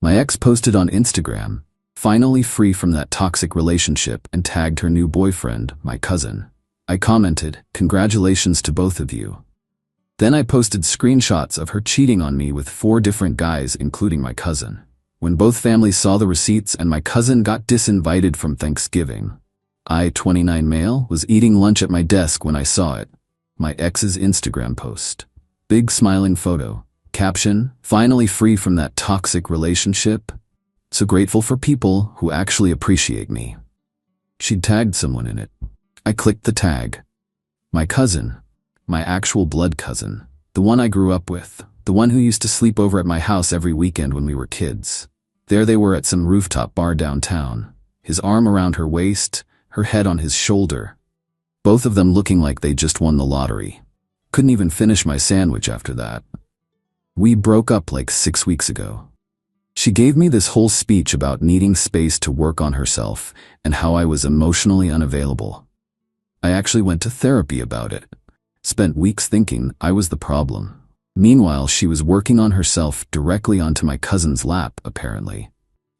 My ex posted on Instagram, finally free from that toxic relationship, and tagged her new boyfriend, my cousin. I commented, "Congratulations to both of you." Then I posted screenshots of her cheating on me with 4 different guys, including my cousin. When both families saw the receipts and my cousin got disinvited from Thanksgiving, I, 29 male, was eating lunch at my desk when I saw it. My ex's Instagram post. Big smiling photo. Caption, "Finally free from that toxic relationship. So grateful for people who actually appreciate me." She'd tagged someone in it. I clicked the tag. My cousin. My actual blood cousin. The one I grew up with. The one who used to sleep over at my house every weekend when we were kids. There they were at some rooftop bar downtown. His arm around her waist, her head on his shoulder. Both of them looking like they just won the lottery. Couldn't even finish my sandwich after that. We broke up like 6 weeks ago. She gave me this whole speech about needing space to work on herself and how I was emotionally unavailable. I actually went to therapy about it. Spent weeks thinking I was the problem. Meanwhile, she was working on herself directly onto my cousin's lap, apparently.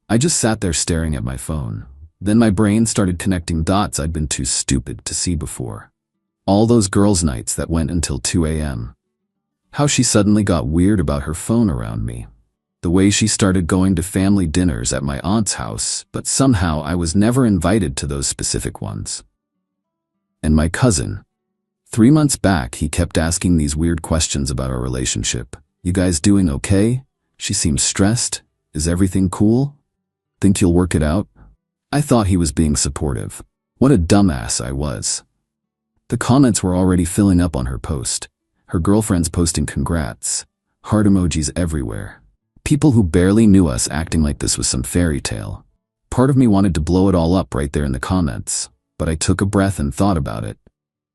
I just sat there staring at my phone. Then my brain started connecting dots I'd been too stupid to see before. All those girls' nights that went until 2 a.m. How she suddenly got weird about her phone around me. The way she started going to family dinners at my aunt's house, but somehow I was never invited to those specific ones. And my cousin. 3 months back, he kept asking these weird questions about our relationship. "You guys doing okay? She seems stressed. Is everything cool? Think you'll work it out?" I thought he was being supportive. What a dumbass I was. The comments were already filling up on her post. Her girlfriends posting congrats. Heart emojis everywhere. People who barely knew us acting like this was some fairy tale. Part of me wanted to blow it all up right there in the comments, but I took a breath and thought about it.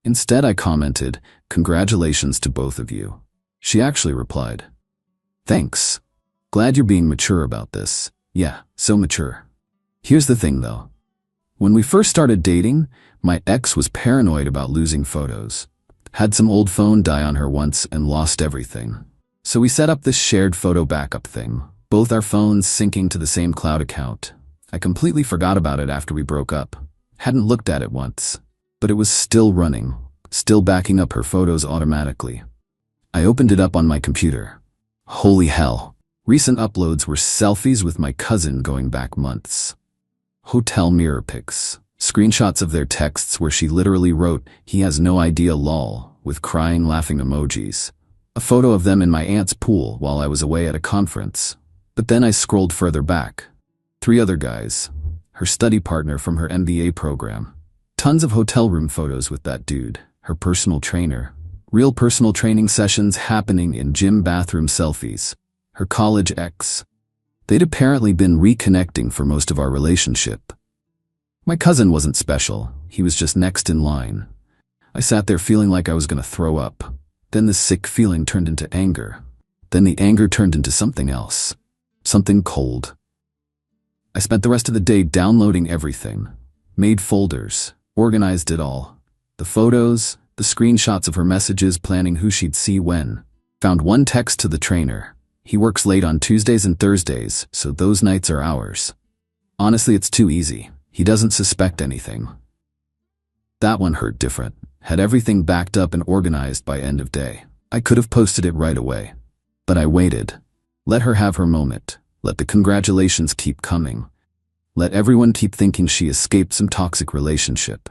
Instead, I commented, "Congratulations to both of you." She actually replied, "Thanks. Glad you're being mature about this." Yeah, so mature. Here's the thing though. When we first started dating, my ex was paranoid about losing photos. Had some old phone die on her once and lost everything. So we set up this shared photo backup thing, both our phones syncing to the same cloud account. I completely forgot about it after we broke up. Hadn't looked at it once. But it was still running, still backing up her photos automatically. I opened it up on my computer. Holy hell. Recent uploads were selfies with my cousin going back months. Hotel mirror pics. Screenshots of their texts where she literally wrote, "He has no idea lol," with crying laughing emojis. A photo of them in my aunt's pool while I was away at a conference. But then I scrolled further back. 3 other guys. Her study partner from her MBA program. Tons of hotel room photos with that dude, her personal trainer. Real personal training sessions happening in gym bathroom selfies. Her college ex. They'd apparently been reconnecting for most of our relationship. My cousin wasn't special, he was just next in line. I sat there feeling like I was gonna throw up. Then the sick feeling turned into anger. Then the anger turned into something else. Something cold. I spent the rest of the day downloading everything. Made folders. Organized it all. The photos, the screenshots of her messages planning who she'd see when. Found one text to the trainer. "He works late on Tuesdays and Thursdays, so those nights are ours. Honestly, it's too easy. He doesn't suspect anything." That one hurt different. Had everything backed up and organized by end of day. I could have posted it right away. But I waited. Let her have her moment. Let the congratulations keep coming. Let everyone keep thinking she escaped some toxic relationship.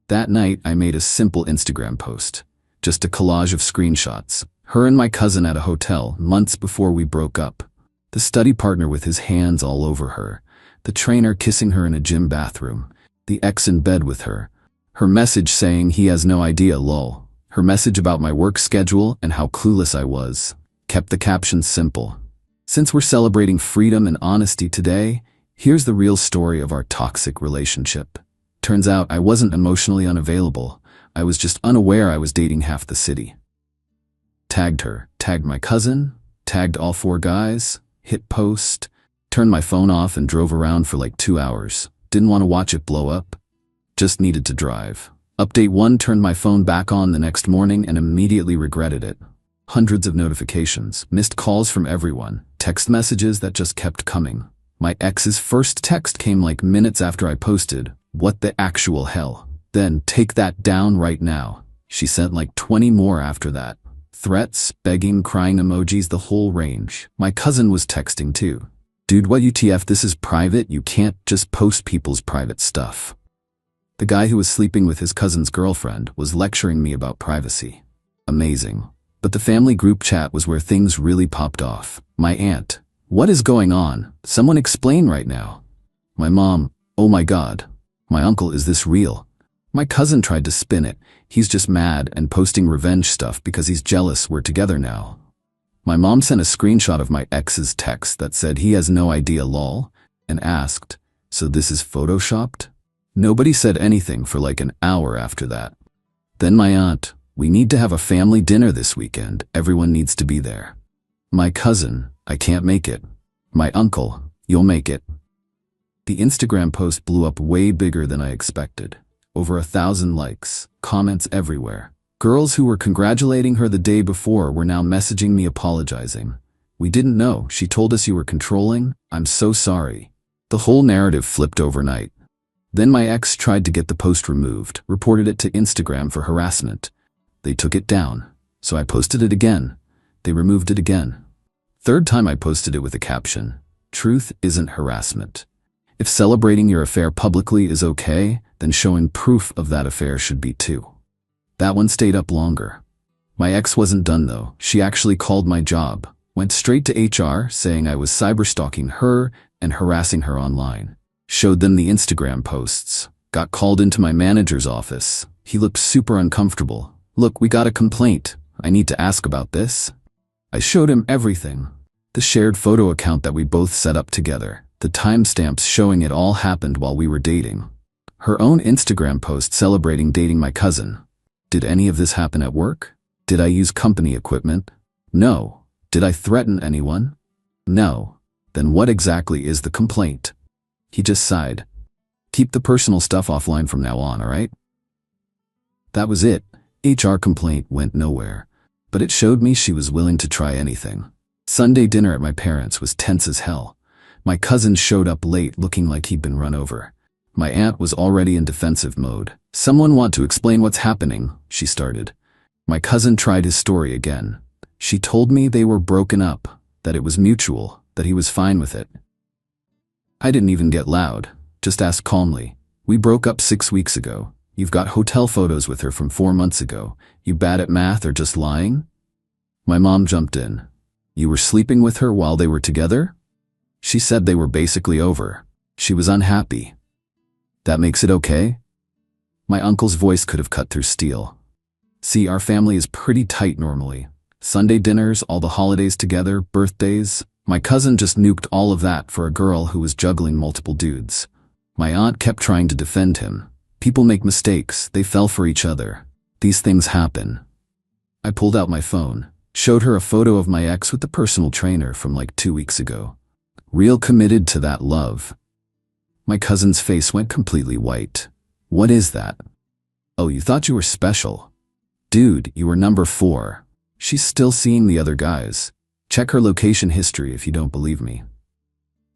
That night, I made a simple Instagram post. Just a collage of screenshots. Her and my cousin at a hotel months before we broke up. The study partner with his hands all over her. The trainer kissing her in a gym bathroom. The ex in bed with her. Her message saying he has no idea lol. Her message about my work schedule and how clueless I was. Kept the caption simple. Since we're celebrating freedom and honesty today, here's the real story of our toxic relationship. Turns out I wasn't emotionally unavailable. I was just unaware I was dating half the city. Tagged her, tagged my cousin, tagged all 4 guys, hit post, turned my phone off and drove around for like 2 hours. Didn't want to watch it blow up. Just needed to drive. Update 1 turned my phone back on the next morning and immediately regretted it. Hundreds of notifications, missed calls from everyone, text messages that just kept coming. My ex's first text came like minutes after I posted, "What the actual hell? Then take that down right now." She sent like 20 more after that. Threats, begging, crying emojis, the whole range. My cousin was texting too. "Dude, what UTF? This is private. You can't just post people's private stuff." The guy who was sleeping with his cousin's girlfriend was lecturing me about privacy. Amazing. But the family group chat was where things really popped off. My aunt, "What is going on? Someone explain right now." My mom, "Oh my God." My uncle, "Is this real?" My cousin tried to spin it. "He's just mad and posting revenge stuff because he's jealous we're together now." My mom sent a screenshot of my ex's text that said he has no idea lol, and asked, "So this is photoshopped?" Nobody said anything for like an hour after that. Then my aunt, "We need to have a family dinner this weekend. Everyone needs to be there." My cousin, "I can't make it." My uncle, "You'll make it." The Instagram post blew up way bigger than I expected. Over 1,000 likes, comments everywhere. Girls who were congratulating her the day before were now messaging me apologizing. "We didn't know. She told us you were controlling. I'm so sorry." The whole narrative flipped overnight. Then my ex tried to get the post removed, reported it to Instagram for harassment. They took it down. So I posted it again. They removed it again. Third time I posted it with a caption, "Truth isn't harassment. If celebrating your affair publicly is okay, then showing proof of that affair should be too." That one stayed up longer. My ex wasn't done though. She actually called my job, went straight to HR saying I was cyberstalking her and harassing her online. Showed them the Instagram posts. Got called into my manager's office. He looked super uncomfortable. "Look, we got a complaint. I need to ask about this." I showed him everything. The shared photo account that we both set up together. The timestamps showing it all happened while we were dating. Her own Instagram post celebrating dating my cousin. Did any of this happen at work? Did I use company equipment? No. Did I threaten anyone? No. Then what exactly is the complaint? He just sighed. "Keep the personal stuff offline from now on, alright?" That was it. HR complaint went nowhere. But it showed me she was willing to try anything. Sunday dinner at my parents' was tense as hell. My cousin showed up late looking like he'd been run over. My aunt was already in defensive mode. "Someone want to explain what's happening," she started. My cousin tried his story again. She told me they were broken up, that it was mutual, that he was fine with it. I didn't even get loud, just asked calmly, "We broke up 6 weeks ago. You've got hotel photos with her from 4 months ago. You bad at math or just lying?" My mom jumped in. "You were sleeping with her while they were together?" She said they were basically over. She was unhappy. "That makes it okay?" My uncle's voice could have cut through steel. "See, our family is pretty tight normally. Sunday dinners, all the holidays together, birthdays. My cousin just nuked all of that for a girl who was juggling multiple dudes." My aunt kept trying to defend him. "People make mistakes. They fell for each other. These things happen." I pulled out my phone, showed her a photo of my ex with the personal trainer from like 2 weeks ago. Real committed to that love. My cousin's face went completely white. "What is that?" "Oh, you thought you were special. Dude, you were number 4. She's still seeing the other guys. Check her location history if you don't believe me."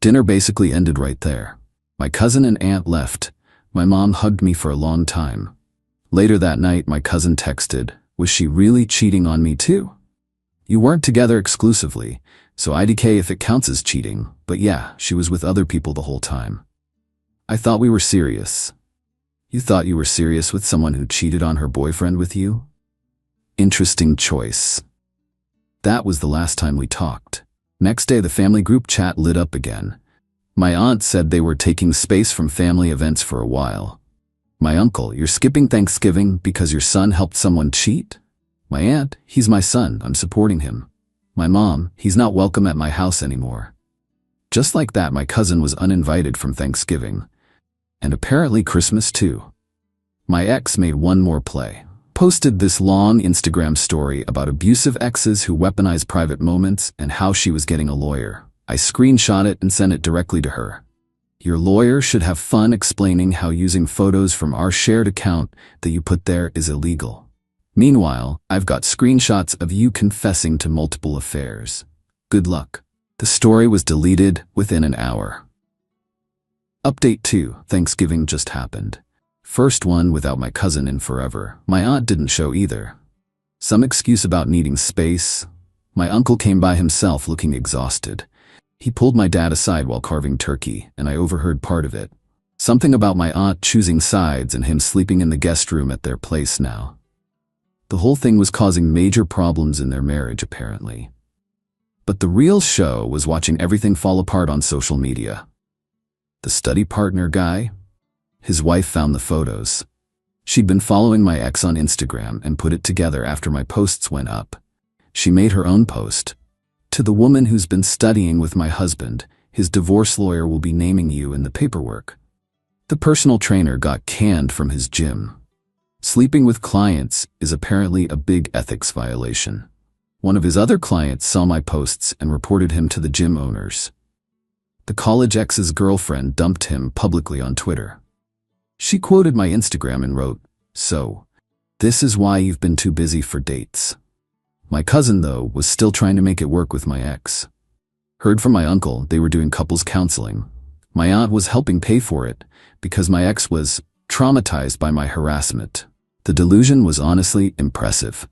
Dinner basically ended right there. My cousin and aunt left. My mom hugged me for a long time. Later that night, my cousin texted, "Was she really cheating on me too?" "You weren't together exclusively, so IDK if it counts as cheating, but yeah, she was with other people the whole time." "I thought we were serious." "You thought you were serious with someone who cheated on her boyfriend with you?" Interesting choice. That was the last time we talked. Next day, the family group chat lit up again. My aunt said they were taking space from family events for a while. My uncle, "You're skipping Thanksgiving because your son helped someone cheat?" My aunt, "He's my son, I'm supporting him." My mom, "He's not welcome at my house anymore." Just like that, my cousin was uninvited from Thanksgiving. And apparently Christmas too. My ex made one more play. Posted this long Instagram story about abusive exes who weaponize private moments and how she was getting a lawyer. I screenshot it and sent it directly to her. "Your lawyer should have fun explaining how using photos from our shared account that you put there is illegal." Meanwhile, I've got screenshots of you confessing to multiple affairs. Good luck. The story was deleted within an hour. Update 2. Thanksgiving just happened. First one without my cousin in forever. My aunt didn't show either. Some excuse about needing space. My uncle came by himself looking exhausted. He pulled my dad aside while carving turkey, and I overheard part of it. Something about my aunt choosing sides and him sleeping in the guest room at their place now. The whole thing was causing major problems in their marriage, apparently. But the real show was watching everything fall apart on social media. The study partner guy? His wife found the photos. She'd been following my ex on Instagram and put it together after my posts went up. She made her own post. To the woman who's been studying with my husband, his divorce lawyer will be naming you in the paperwork. The personal trainer got canned from his gym. Sleeping with clients is apparently a big ethics violation. One of his other clients saw my posts and reported him to the gym owners. The college ex's girlfriend dumped him publicly on Twitter. She quoted my Instagram and wrote, "So, this is why you've been too busy for dates." My cousin, though, was still trying to make it work with my ex. Heard from my uncle they were doing couples counseling. My aunt was helping pay for it because my ex was traumatized by my harassment. The delusion was honestly impressive.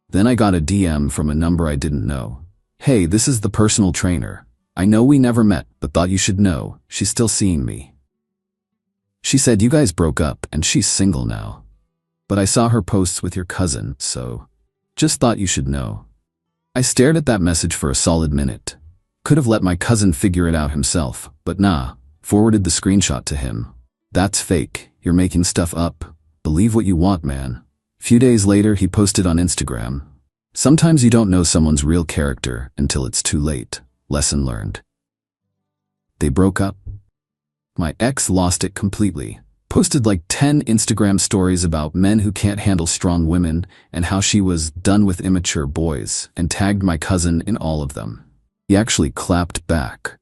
Then I got a DM from a number I didn't know. "Hey, this is the personal trainer. I know we never met, but thought you should know, she's still seeing me. She said you guys broke up and she's single now. But I saw her posts with your cousin, so just thought you should know." I stared at that message for a solid minute. Could have let my cousin figure it out himself, but nah, forwarded the screenshot to him. "That's fake, you're making stuff up. Believe what you want, man." Few days later, he posted on Instagram, "Sometimes you don't know someone's real character until it's too late. Lesson learned." They broke up. My ex lost it completely. Posted like 10 Instagram stories about men who can't handle strong women and how she was done with immature boys, and tagged my cousin in all of them. He actually clapped back.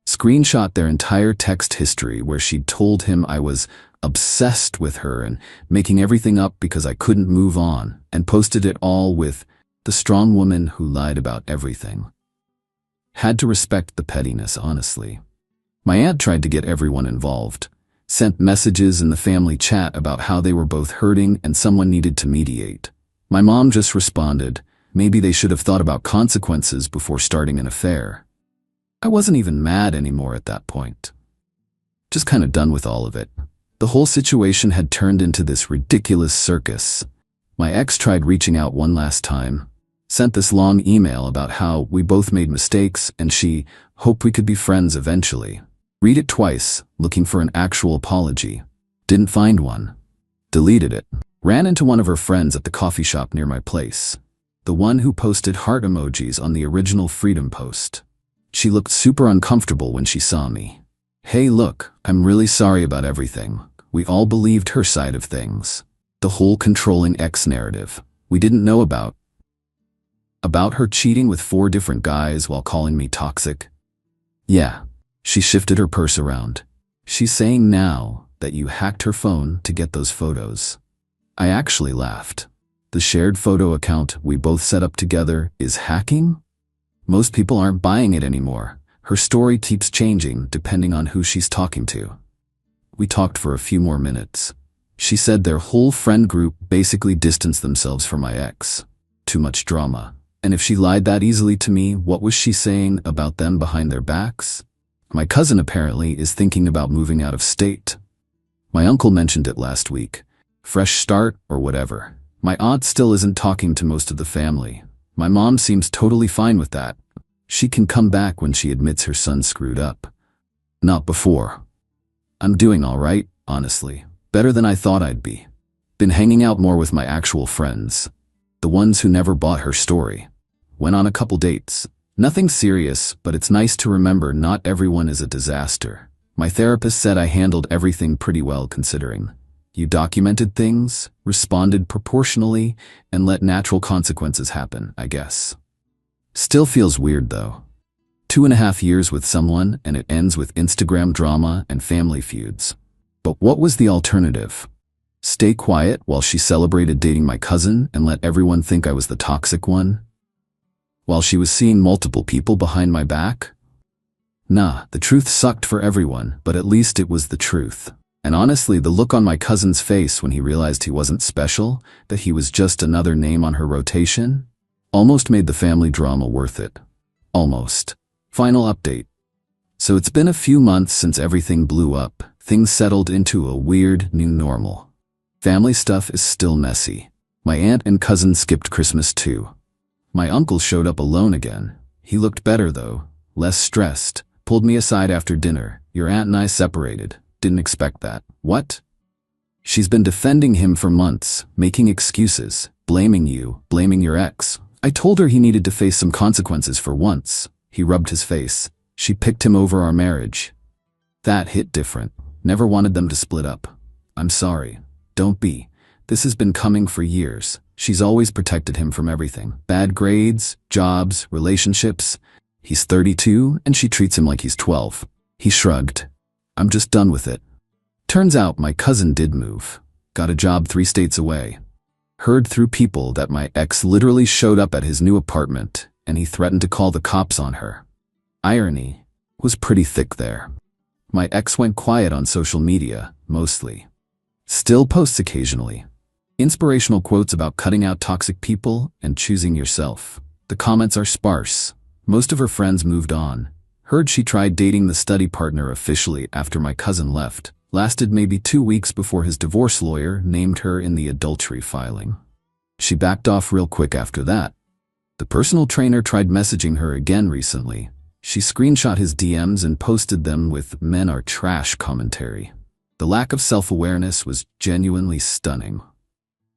Screenshot their entire text history where she'd told him I was obsessed with her and making everything up because I couldn't move on, and posted it all with "the strong woman who lied about everything." Had to respect the pettiness, honestly. My aunt tried to get everyone involved. Sent messages in the family chat about how they were both hurting and someone needed to mediate. My mom just responded, maybe they should have thought about consequences before starting an affair. I wasn't even mad anymore at that point. Just kinda done with all of it. The whole situation had turned into this ridiculous circus. My ex tried reaching out one last time. Sent this long email about how we both made mistakes and she hoped we could be friends eventually. Read it twice, looking for an actual apology. Didn't find one. Deleted it. Ran into one of her friends at the coffee shop near my place. The one who posted heart emojis on the original Freedom post. She looked super uncomfortable when she saw me. "Hey, look, I'm really sorry about everything. We all believed her side of things. The whole controlling ex narrative. We didn't know about her cheating with 4 different guys while calling me toxic." Yeah. She shifted her purse around. She's saying now that you hacked her phone to get those photos. I actually laughed. The shared photo account we both set up together is hacking? Most people aren't buying it anymore. Her story keeps changing depending on who she's talking to. We talked for a few more minutes. She said their whole friend group basically distanced themselves from my ex. Too much drama. And if she lied that easily to me, what was she saying about them behind their backs? My cousin apparently is thinking about moving out of state. My uncle mentioned it last week. Fresh start or whatever. My aunt still isn't talking to most of the family. My mom seems totally fine with that. She can come back when she admits her son screwed up. Not before. I'm doing all right, honestly. Better than I thought I'd be. Been hanging out more with my actual friends. The ones who never bought her story. Went on a couple dates. Nothing serious, but it's nice to remember not everyone is a disaster. My therapist said I handled everything pretty well considering. You documented things, responded proportionally, and let natural consequences happen, I guess. Still feels weird though. 2.5 years with someone and it ends with Instagram drama and family feuds. But what was the alternative? Stay quiet while she celebrated dating my cousin and let everyone think I was the toxic one? While she was seeing multiple people behind my back? Nah, the truth sucked for everyone, but at least it was the truth. And honestly, the look on my cousin's face when he realized he wasn't special, that he was just another name on her rotation, almost made the family drama worth it. Almost. Final update. So it's been a few months since everything blew up. Things settled into a weird new normal. Family stuff is still messy. My aunt and cousin skipped Christmas too. My uncle showed up alone again. He looked better though, less stressed, pulled me aside after dinner. Your aunt and I separated. Didn't expect that. What? She's been defending him for months, making excuses, blaming you, blaming your ex. I told her he needed to face some consequences for once. He rubbed his face. She picked him over our marriage. That hit different. Never wanted them to split up. I'm sorry. Don't be. This has been coming for years. She's always protected him from everything. Bad grades, jobs, relationships. He's 32 and she treats him like he's 12. He shrugged. I'm just done with it. Turns out my cousin did move. Got a job 3 states away. Heard through people that my ex literally showed up at his new apartment and he threatened to call the cops on her. Irony was pretty thick there. My ex went quiet on social media, mostly. Still posts occasionally. Inspirational quotes about cutting out toxic people and choosing yourself. The comments are sparse. Most of her friends moved on. Heard she tried dating the study partner officially after my cousin left. Lasted maybe 2 weeks before his divorce lawyer named her in the adultery filing. She backed off real quick after that. The personal trainer tried messaging her again recently. She screenshot his DMs and posted them with "men are trash" commentary. The lack of self-awareness was genuinely stunning.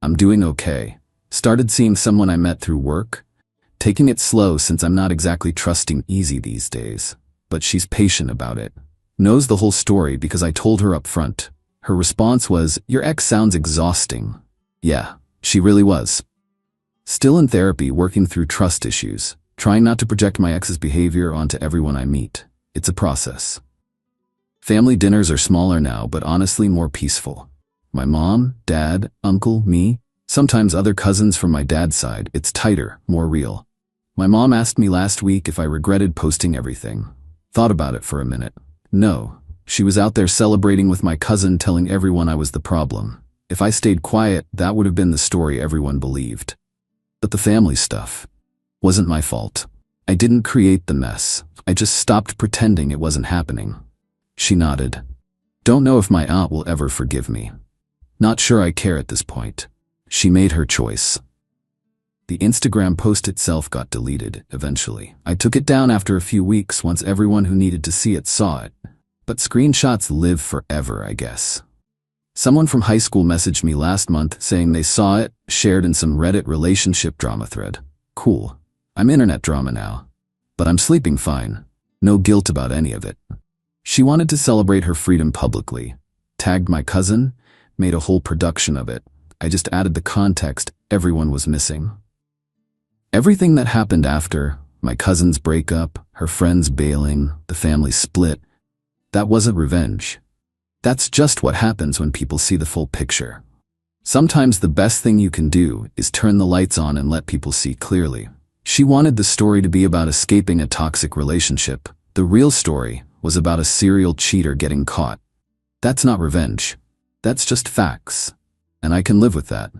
I'm doing okay. Started seeing someone I met through work. Taking it slow since I'm not exactly trusting easy these days. But she's patient about it. Knows the whole story because I told her up front. Her response was, "Your ex sounds exhausting." Yeah, she really was. Still in therapy, working through trust issues. Trying not to project my ex's behavior onto everyone I meet. It's a process. Family dinners are smaller now, but honestly more peaceful. My mom, dad, uncle, me, sometimes other cousins from my dad's side. It's tighter, more real. My mom asked me last week if I regretted posting everything. Thought about it for a minute. No. She was out there celebrating with my cousin, telling everyone I was the problem. If I stayed quiet, that would have been the story everyone believed. But the family stuff wasn't my fault. I didn't create the mess. I just stopped pretending it wasn't happening. She nodded. Don't know if my aunt will ever forgive me. Not sure I care at this point. She made her choice. The Instagram post itself got deleted, eventually. I took it down after a few weeks once everyone who needed to see it saw it. But screenshots live forever, I guess. Someone from high school messaged me last month saying they saw it, shared in some Reddit relationship drama thread. Cool. I'm internet drama now. But I'm sleeping fine. No guilt about any of it. She wanted to celebrate her freedom publicly. Tagged my cousin, made a whole production of it. I just added the context everyone was missing. Everything that happened after, my cousin's breakup, her friends bailing, the family split, that wasn't revenge. That's just what happens when people see the full picture. Sometimes the best thing you can do is turn the lights on and let people see clearly. She wanted the story to be about escaping a toxic relationship. The real story was about a serial cheater getting caught. That's not revenge. That's just facts. And I can live with that.